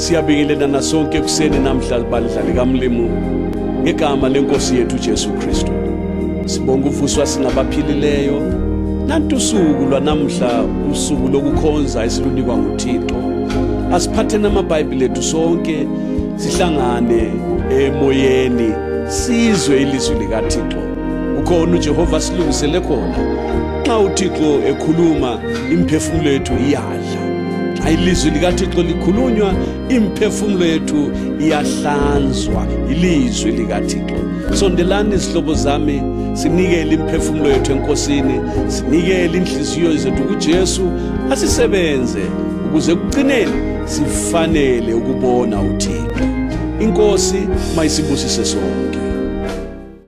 Siyabingelelana sonke ekuseni namhla bandla likaMlimu ngegama lenkosi yethu Jesu Kristu. Sibonga uvuswa singabaphilileyo. Nantu usuku lwanamhla usuku lokukhonza esilunikwa nguThixo. Asiphathe namabhayibheli ethu sonke sihlangane emoyeni sizwe ilizwi likaThixo. Ukhona uJehova silungisele khona. Xa uThixo ekhuluma imphefumulo yethu iyadla. Ilizwi likaThixo likhulunywa imphefumulo yethu iyahlanzwa ilizwi likaThixo. Sondelani izihlobo zami sinikele imphefumulo yethu enkosini, sinikele inhliziyo zethu kuJesu asisebenze ukuze kugcineni sifanele ukubona uThixo. Inkosi mayisibusise sonke.